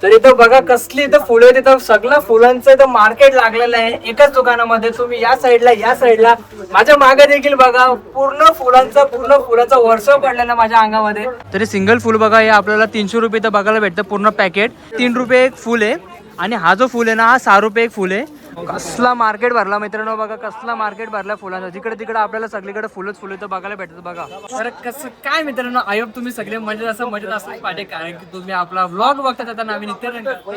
तर इथं बघा कसली इथं फुलं आहेत. इथं सगळं फुलांचं इथं मार्केट लागलेलं आहे एकाच दुकानामध्ये. तुम्ही या साईडला माझ्या मागे देखील बघा पूर्ण फुलाचा वर्षाव पडलेला माझ्या अंगामध्ये. तरी सिंगल फुल बघा हे आपल्याला 300 रुपये इथं बघायला भेटतं. पूर्ण पॅकेट 3 रुपये एक फुल आहे. आणि हा जो फुल आहे ना हा 6 रुपये एक फुल आहे. कसला मार्केट भरला मित्रांनो बघा, कसला मार्केट भरला फुलांचा. जिकडे तिकडे आपल्याला सगळीकडे फुलच फुलं इथं बघायला भेटतात बघा. तर कसं काय मित्रांनो, आय होप तुम्ही सगळे मजेत असले पाहिजे, कारण की तुम्ही आपला व्लॉग बघतात आता नवीन.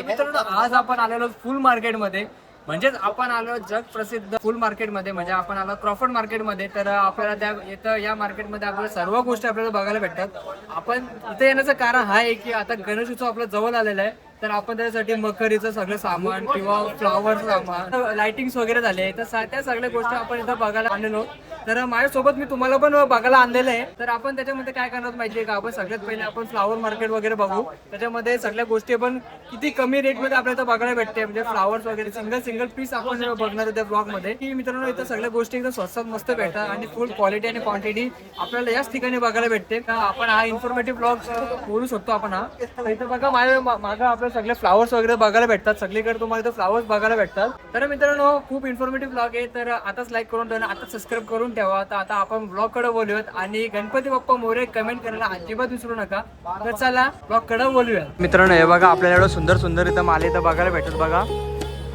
मित्रांनो आज आपण आलेलो फुल मार्केटमध्ये, म्हणजेच आपण आलो जग प्रसिद्ध फुल मार्केटमध्ये, म्हणजे आपण आलो क्रॉफर्ड मार्केटमध्ये. तर आपल्याला त्या इथं या मार्केटमध्ये आपल्याला सर्व गोष्टी आपल्याला बघायला भेटतात. आपण इथे येण्याचं कारण हा आहे की आता गणेश उत्सव आपल्या जवळ आलेला आहे. तर आपण त्याच्यासाठी मखरीचं सगळं सामान किंवा फ्लॉवर सामान, लाइटिंग्स वगैरे झाले, तर त्या सगळ्या गोष्टी आपण इथं बघायला आणलेलो. तर माझ्यासोबत मी तुम्हाला पण बघायला आणलेलं आहे. तर आपण त्याच्यामध्ये काय करणार माहितीये का, आपण सगळ्यात पहिले आपण फ्लॉवर मार्केट वगैरे बघू. त्याच्यामध्ये सगळ्या गोष्टी पण किती कमी रेटमध्ये आपल्याला इथं बघायला भेटते, म्हणजे फ्लॉवर्स वगैरे सिंगल पीस आपण बघणार त्या ब्लॉग मध्ये. की मित्रांनो इथं सगळ्या गोष्टी एकदम स्वस्तात मस्त भेटतात आणि फुल क्वालिटी आणि क्वांटिटी आपल्याला याच ठिकाणी बघायला भेटते. आपण हा इन्फॉर्मेटिव्ह ब्लॉग बोलू शकतो आपण हा. इथं बघा मागं आपल्याला सगळे फ्लॉवर्स वगैरे बघायला भेटतात. सगळीकडे तुम्हाला इथं फ्लॉवर्स बघायला भेटतात. तर मित्रांनो खूप इन्फॉर्मेटिव्ह ब्लॉग आहे. तर आताच लाईक करून ठेवा, आता सबस्क्राईब करून ठेवा. तर आता आपण ब्लॉग कडे बोलूयात आणि गणपती बाप्पा मोरे कमेंट करायला अजिबात विसरू नका. तर चला ब्लॉग कडे बोलूया. मित्रांनो हे बघा आपल्याला एवढं सुंदर इथं माल इथं बघायला भेटतात बघा.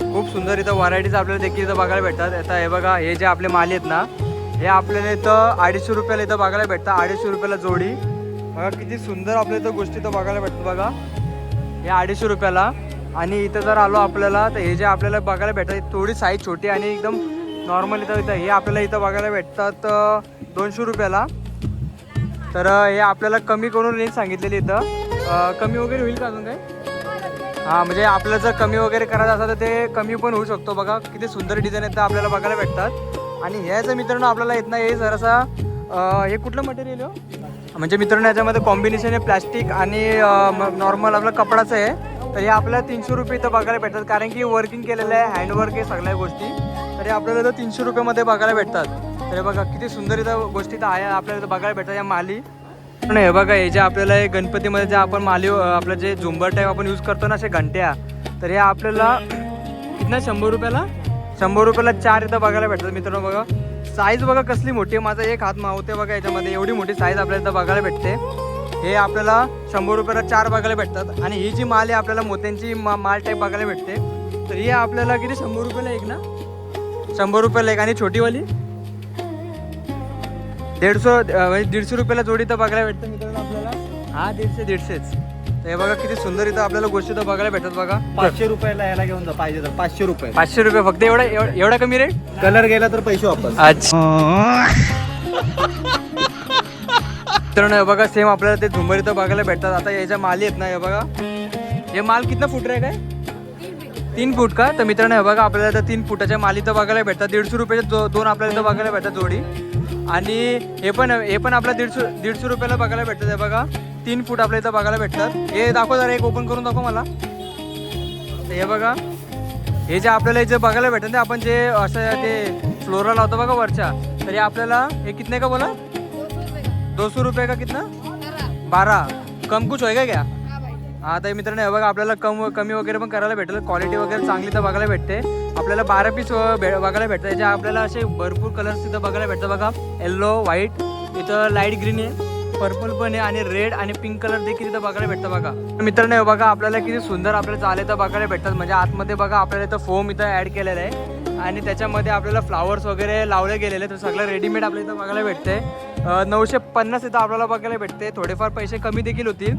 खूप सुंदर इथं व्हरायटीज आपल्याला देखील इथं बघायला भेटतात. आता हे बघा हे जे आपले माल आहेत ना, हे आपल्याला इथं 250 रुपयाला इथं बघायला भेटतात. 250 रुपयाला जोडी. बघा किती सुंदर आपल्या इथं गोष्टी इथं बघायला भेटतात बघा. हे 250 रुपयाला. आणि इथं जर आलो आपल्याला तर हे जे आपल्याला बघायला भेटतात थोडी साईज छोटी आणि एकदम नॉर्मल इथं हे आपल्याला इथं बघायला भेटतात 200 रुपयाला. तर हे आपल्याला कमी करून रेंज सांगितलेली इथं. कमी वगैरे होईल का अजून काय? हां म्हणजे आपल्याला जर कमी वगैरे करायचं असेल तर ते कमी पण होऊ शकतो. बघा किती सुंदर डिझाईन येतं आपल्याला बघायला भेटतात. आणि ह्याचं मित्रांनो आपल्याला येत नाही, हे जरासा हे कुठलं मटेरियल हो, म्हणजे मित्रांनो याच्यामध्ये कॉम्बिनेशन आहे प्लॅस्टिक आणि नॉर्मल आपला कपडाचं आहे. तर हे आपल्याला 300 रुपये इथं बघायला भेटतात, कारण की वर्किंग केलेलं आहे, हँडवर्क आहे सगळ्या गोष्टी. तर हे आपल्याला इथं 300 रुपयामध्ये बघायला भेटतात. तर हे बघा किती सुंदर इथं गोष्टी इथं आहे आपल्याला इथं बघायला भेटतात या माली. पण हे बघा हे जे आपल्याला हे गणपतीमध्ये जे आपण माली आपलं जे झुंबर टाईप आपण यूज करतो ना असे घंट्या, तर हे आपल्याला कितना 100 रुपयाला 100 रुपयाला 4 इथं बघायला भेटतात. मित्रांनो बघा साईज बघा कसली मोठी आहे, माझा एक हात मावते बघा याच्यामध्ये, एवढी मोठी साईज आपल्याला इथं बघायला भेटते. हे आपल्याला 100 रुपयाला 4 बघायला भेटतात. आणि ही जी माल आहे आपल्याला मोत्यांची माल टाईप बघायला भेटते. तर ही आपल्याला किती 100 रुपयाला एक ना, 100 रुपयाला एक. आणि छोटीवाली 150 रुपयाला जोडी तर बघायला भेटतं मित्रांनो आपल्याला. हा 150च. तर हे बघा किती सुंदर इथं आपल्याला गोष्टी तर बघायला भेटतात बघा. 500 रुपयाला यायला घेऊन जा पाहिजे तर 500 रुपये. 500 रुपये फक्त. एवढा कमी रेट? कलर गेला तर पैसे वापस. अच्छा मित्रांनो हे बघा सेम आपल्याला ते झुंबर इथं बघायला भेटतात. आता याच्या माली आहेत ना, हे बघा हे माल कितना फूट रे काय 3 फूट का. तर मित्रांनो हे बघा आपल्याला तर 3 फुटाच्या माली तर बघायला भेटतात. 150 रुपयाचे दोन आपल्याला इथं बघायला भेटतात जोडी. आणि हे पण आपल्याला 150 रुपयाला बघायला भेटतात. हे बघा 3 फूट आपल्या इथं बघायला भेटतात. हे दाखव जरा, एक ओपन करून दाखव मला. तर हे बघा हे जे आपल्याला इथे बघायला भेटतात ते आपण जे असं ते फ्लोरा लावतो बघा वरच्या, तर हे आपल्याला हे कितने का बोला 200 रुपये का कितना 12. कम कुछ होएगा क्या? हा तर मित्रांनो हे बघा आपल्याला कमी वगैरे पण करायला भेटेल. क्वालिटी वगैरे चांगली तर बघायला भेटते. आपल्याला 12 पीस बघायला भेटतात. याच्या आपल्याला असे भरपूर कलर्स तिथं बघायला भेटतात बघा. येल्लो, व्हाईट, इथं लाईट ग्रीन आहे, पर्पल पण आहे आणि रेड आणि पिंक कलर देखील इथं बघायला भेटतं बघा. मित्रांनो हे बघा आपल्याला किती सुंदर आपल्याला चाले तर बघायला भेटतात. म्हणजे आतमध्ये बघा आपल्याला इथं फोम इथं ॲड केलेलं आहे आणि त्याच्यामध्ये आपल्याला फ्लावर्स वगैरे लावले गेलेले. तर सगळं रेडीमेड आपल्याला इथं बघायला भेटते. 950 इथं आपल्याला बघायला भेटते. थोडेफार पैसे कमी देखील होतील.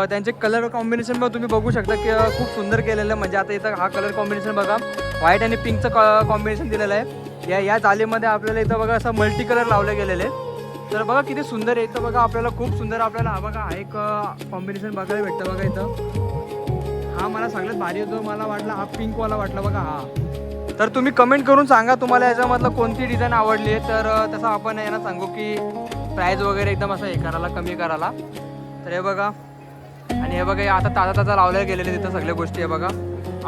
त्यांचे कलर कॉम्बिनेशन पण तुम्ही बघू शकता की खूप सुंदर केलेलं आहे. म्हणजे आता इथं हा कलर कॉम्बिनेशन बघा व्हाईट आणि पिंकचं कॉम्बिनेशन दिलेलं आहे. या जालीमध्ये आपल्याला इथं बघा असं मल्टी कलर लावले गेलेले. तर बघा किती सुंदर आहे. इथं बघा आपल्याला खूप सुंदर आपल्याला हा बघा हा एक कॉम्बिनेशन बघायला भेटतं बघा इथं. हा मला सगळ्यात भारी होतो, मला वाटला हा पिंकवाला वाटला बघा हा. तर तुम्ही कमेंट करून सांगा तुम्हाला याच्यामधलं कोणती डिझाईन आवडली आहे. तर तसं आपण यांना सांगू की प्राईज वगैरे एकदम असं हे करायला कमी करायला. तर हे बघा आणि हे बघा आता ताजा लावल्या गेलेले तिथं सगळ्या गोष्टी आहे बघा.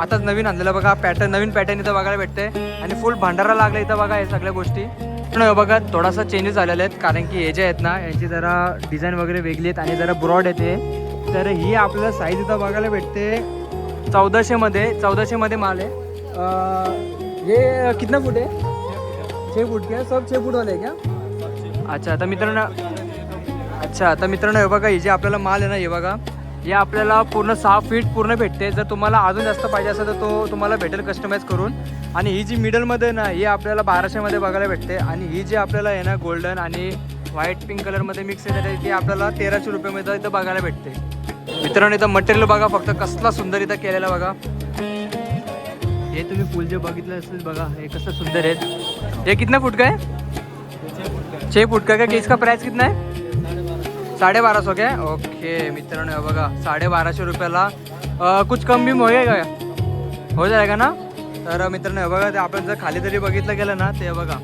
आताच नवीन आणलेलं बघा नवीन पॅटर्न इथं बघायला भेटते. आणि फुल भांडारा लागला इथं बघा हे सगळ्या गोष्टी. पण बघा थोडासा चेंजेस झालेले आहेत, कारण की हे जे आहेत ना यांची जरा डिझाईन वगैरे वेगळी आहेत आणि जरा ब्रॉड आहेत. तर ही आपल्याला साईज इथं बघायला भेटते 1400 मध्ये माल आहे. ये कितना फुट है? 6 फुट क्या सब 6 फूट वाले आहे क्या? अच्छा आता मित्रांनो हे बघा, ही जे आपल्याला माल आहे ना, हे बघा, हे आपल्याला पूर्ण 6 फीट पूर्ण भेटते. जर तुम्हाला अजून जास्त पाहिजे असेल तर तो तुम्हाला भेटेल कस्टमाइज करून. आणि ही जी मिडलमध्ये ना, ही आपल्याला 1200 मध्ये बघायला भेटते. आणि ही जी आपल्याला आहे ना गोल्डन आणि व्हाईट पिंक कलरमध्ये मिक्स आहे ती आपल्याला 1300 रुपयामध्ये इथं बघायला भेटते. मित्रांनो इथं मटेरियल बघा फक्त कसला सुंदर इथं केलेला बघा. हे तुम्ही फुल जे बघितलं असेल बघा, हे कसं सुंदर आहे. हे कितना फुट का है? 6 फुट का क्या? इसका प्राइस कितना है? 1250 क्या? ओके मित्रांनो हे बघा 1250 रुपयाला कुछ कम बिम होएगा का? हो जाएगा ना. तर मित्रांनो हे बघा, ते आपण जर खाली तरी बघितलं गेलं ना, ते बघा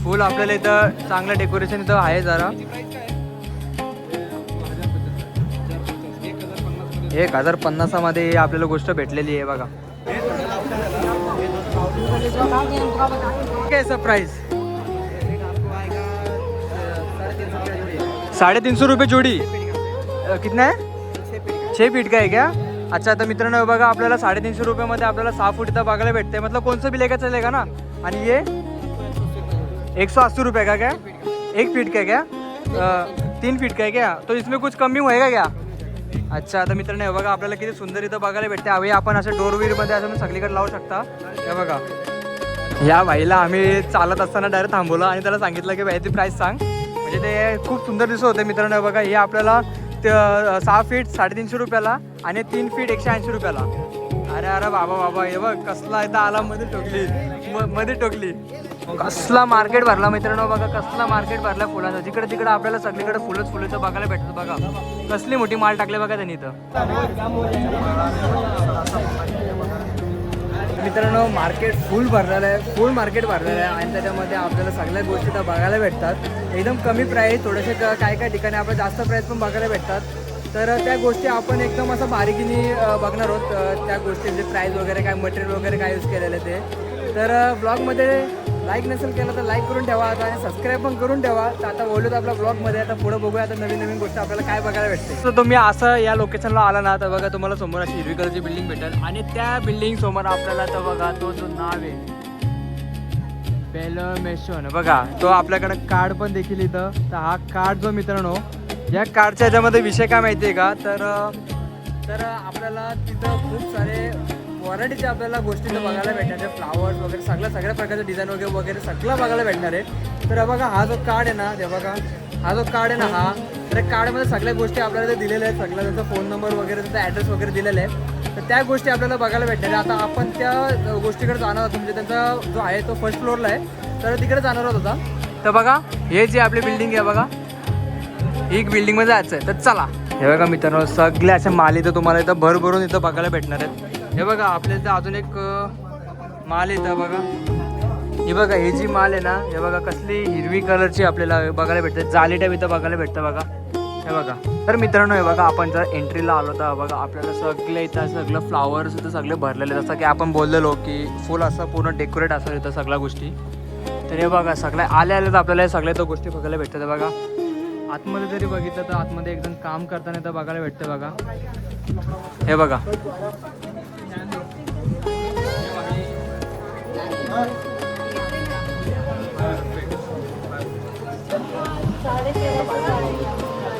फुल आपल्याला इथं चांगलं डेकोरेशन इथं आहे. जरा 1050 मध्ये आपल्याला गोष्ट भेटलेली आहे बघा. कैसा प्राइस? 350 रुपये जोड़ी. कितना है? 6 फीट का है क्या? अच्छा तर मित्रांनो बघा, आपल्याला 350 रुपयामध्ये आपल्याला 6 फूट इथं बघायला भेटते. मतलब कौन सा भी लेकर चलेगा ना. आणि ये 180 रुपये का क्या? 1 फीट का क्या? 3 फीट का है क्या? तो इसमें कुछ कमी होएगा क्या? अच्छा आता मित्रांनो हे बघा, आपल्याला किती सुंदर इथं बघायला भेटते. हवे आपण असं डोरवीरमध्ये असं सगळीकडे लावू शकता. हे बघा, या भाईला आम्ही चालत असताना डायरेक्ट थांबवलं आणि त्याला सांगितलं की भाईची प्राईस सांग. म्हणजे ते खूप सुंदर दिसत होते. मित्रांनो बघा, हे आपल्याला 6 फीट 350 रुपयाला आणि 3 फीट 180 रुपयाला. अरे बाबा हे बघ कसला इथं आला, मध्ये टोकली कसला मार्केट भरला. मित्रांनो बघा कसला मार्केट भरला फुलाचा. जिकडे तिकडे आपल्याला सगळीकडे फुलंच बघायला भेटतं बघा. कसली मोठी माल टाकले बघा त्यांनी इथं. मित्रांनो मार्केट फुल भरलेलं आहे, फुल मार्केट भरलेलं आहे. आणि त्याच्यामध्ये आपल्याला सगळ्या गोष्टी तर बघायला भेटतात. एकदम कमी प्राईस, थोडेसे काय ठिकाणी आपल्याला जास्त प्राईस पण बघायला भेटतात. तर त्या गोष्टी आपण एकदम असं बारीकीने बघणार आहोत. त्या गोष्टींचे प्राईस वगैरे काय, मटेरियल वगैरे काय यूज केलेलं ते. तर ब्लॉगमध्ये लाईक नसेल केलं तर लाईक करून ठेवा आता, आणि सबस्क्राईब पण करून ठेवा. तर आता बोलूत आपल्या ब्लॉगमध्ये. आता पुढे बघूया आता नवीन गोष्ट आपल्याला काय बघायला भेटते. तर तुम्ही असं या लोकेशनला आला ना तर बघा, तुम्हाला समोर अशी हिरवी कलरची बिल्डिंग भेटेल. आणि त्या बिल्डिंग समोर आपल्याला तर बघा तो जो नाव आहे बेलमेशन बघा, तो आपल्याकडे कार्ड पण देखील इथं. तर हा कार्ड जो मित्रांनो, या कार्डच्या ह्याच्यामध्ये विषय काय माहिती आहे का, तर आपल्याला तिथं खूप सारे व्हरायटीचे आपल्याला गोष्टी बघायला भेटणार आहे. फ्लावर्स वगैरे सगळ्या प्रकारचे डिझाईन वगैरे सगळं बघायला भेटणार आहे. तर बघा हा जो कार्ड आहे ना, ते बघा हा जो कार्ड आहे ना, हा तर कार्डमध्ये सगळ्या गोष्टी आपल्याला दिलेल्या आहेत. सगळ्या त्यांचा फोन नंबर वगैरे, त्यांचा ॲड्रेस वगैरे दिलेला आहे. तर त्या गोष्टी आपल्याला बघायला भेटणार आहे. आता आपण त्या गोष्टीकडे जाणार आहोत. म्हणजे त्यांचा जो आहे तो फर्स्ट फ्लोअरला आहे, तर तिकडे जाणार आहोत आता. तर बघा हे जे आपली बिल्डिंग आहे बघा, एक बिल्डिंगमध्ये जायचं आहे. तर चला. हे बघा मित्रांनो सगळे अशा माल इथं तुम्हाला इथं भरभरून इथं बघायला भेटणार आहेत. हे बघा आपल्या इथं अजून एक माल येतं बघा. हे बघा हे जी माल आहे ना, हे बघा कसली हिरवी कलरची आपल्याला बघायला भेटते. जाली टाईप इथं बघायला भेटतं बघा. हे बघा तर मित्रांनो हे बघा, आपण जर एंट्रीला आलो तर बघा आपल्याला सगळे इथं सगळं फ्लावर्स इथं सगळे भरलेले. जसं की आपण बोललेलो की फुल असं पूर्ण डेकोरेट असं इथं सगळ्या गोष्टी. तर हे बघा सगळ्या आल्या तर आपल्याला सगळ्या तो गोष्टी बघायला भेटतात बघा. आतमध्ये जरी बघितलं तर आतमध्ये एकदम काम करताना तर बघायला भेटतं बघा. हे बघा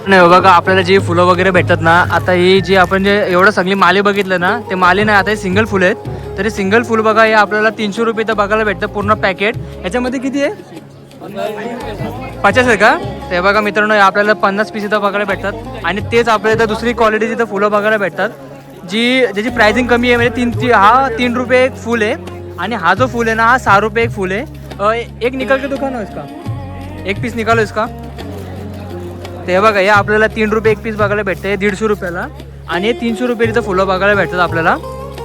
नाही बघा, आपल्याला जी फुलं वगैरे भेटतात ना, आता ही जी आपण जे एवढं सगळी माले बघितलं ना, ते माले नाही, आता हे सिंगल फुलं आहेत. तरी सिंगल फुल बघा हे आपल्याला 300 रुपये तर बघायला भेटतं पूर्ण पॅकेट. याच्यामध्ये किती आहे? 50 आहे का? ते बघा मित्रांनो आपल्याला 50 पीस इथं बघायला भेटतात. आणि तेच आपल्याला इथं दुसरी क्वालिटीची इथं फुलं बघायला भेटतात, ज्याची प्राइसिंग कमी आहे. म्हणजे हा 3 रुपये एक फुल आहे, आणि हा जो फुल आहे ना, हा 6 रुपये एक फुल आहे. एक निकाल के दुकान हो इसका, एक पीस निकालो इसका. ते बघा हे आपल्याला 3 रुपये एक पीस बघायला भेटते 150 रुपयाला. आणि हे 300 रुपये इथं फुलं बघायला भेटतात आपल्याला.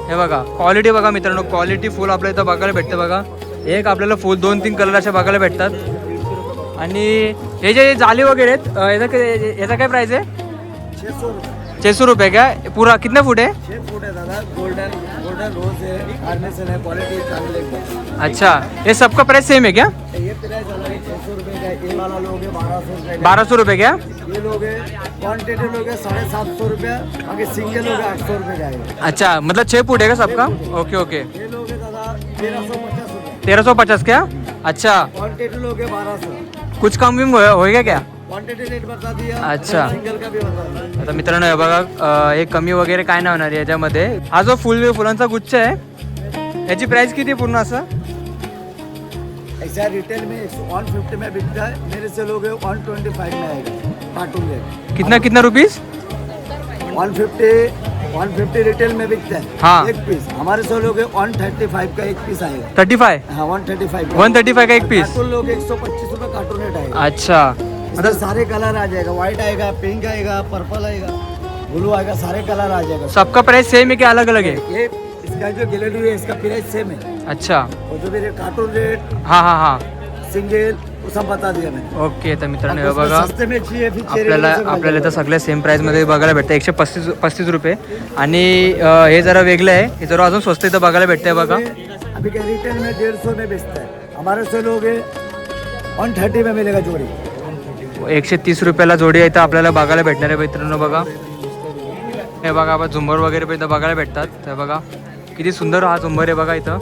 हे बघा क्वालिटी बघा मित्रांनो, क्वालिटी फुल आपल्या इथं बघायला भेटते बघा. एक आपल्याला फुल 2-3 कलर असे बघायला भेटतात. आणि हे जे जाली वगैरे आहेत याचा काय प्राइस आहे? 600 रुपये का? पूरा कितना फुट है? 6 फूट है दादा. गोल्डन रोज है, कार्नेशन है, क्वालिटी चांगली. अच्छा ये सबका प्राइस सेम है क्या? ये प्राइस अलग है. 600 रुपये का. ये वाला लोगे 1200 रुपये. 1200 रुपये क्या? ये लोग क्वान्टिटी लोग 750 रुपया, बाकी सिंगल लोग 800 रुपये का है। अच्छा मतलब 6 फुट है का सबका? ओके ओके, ये लोग दादा 1350 रुपये, 1350 क्या? अच्छा, क्वान्टिटी लोग 1200। कुछ कम बिम होएगा क्या? क्वांटिटी रेट बता दिया, अच्छा. सिंगल का भी बता दिया। आता मित्रांनो हे बघा, हे कमी वगैरे काय नाही होणार याच्यामध्ये. हा जो फुलांचा गुच्छ आहे याची प्राइस किती पूर्ण असं? ऐसा रिटेल में 150 में बिकता है, मेरे से लोग 125 में आएगा कार्टून रेट। कितना कितना रुपीस? 150 रिटेल में बिकता है हाँ. एक पीस, हमारे से लोग 135 का एक पीस आएगा। 35? हाँ 135 135 का एक पीस. कार्टून लोग 125 रुपये कार्टून रेट आएगा। अच्छा, मतलब सारे कलर आ जाएगा, व्हाइट आएगा, पिंक आएगा, पर्पल आएगा, ब्लू आएगा, सारे कलर आ जाएगा। सबका प्राइस सेम है क्या अलग अलग है? ये इसका जो गैलरी है इसका प्राइस सेम है, अच्छा, और जो मेरे कार्टून रेट हाँ हाँ हाँ, सिंगल वो सब बता दिया मैंने। ओके. तर मित्रांनो हे उसमें बघा, सस्ते में चाहिए फिर आपल्याला इथं सगळ्या सेम प्राईसमध्ये बघायला भेटतं. 135 रुपये. आणि हे जरा वेगळं आहे, हे जरा अजून स्वस्त इथं बघायला भेटतंय बघा. अभी क्या रिटेल में 150 में बेचता है, हमारे से लोग 130 में मिलेगा जोड़ी। 130 रुपयाला जोडी आहे इथं आपल्याला बघायला भेटणार आहे मित्रांनो. बघा हे बघा, आपण झुंबर वगैरे पण इथं बघायला भेटतात. तर बघा किती सुंदर हा झुंबर आहे बघा इथं.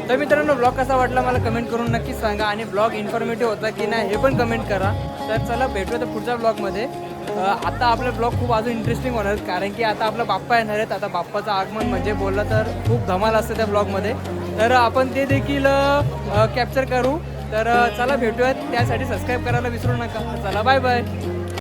तर मित्रांनो ब्लॉग कसा वाटला मला कमेंट करून नक्की सांगा, आणि ब्लॉग इन्फॉर्मेटिव्ह होता की नाही हे पण कमेंट करा. तर चला भेटूया तर पुढच्या ब्लॉगमध्ये. आता आपले ब्लॉग खूप अजून इंटरेस्टिंग होणार आहेत, कारण की आता आपला बाप्पा येणार आहेत. आता बाप्पाचं आगमन म्हणजे बोललं तर खूप धमाल असते त्या ब्लॉगमध्ये, तर आपण ते देखील कॅप्चर करू. तर चला भेटूयात, त्यासाठी सबस्क्राईब करायला विसरू नका. चला बाय बाय.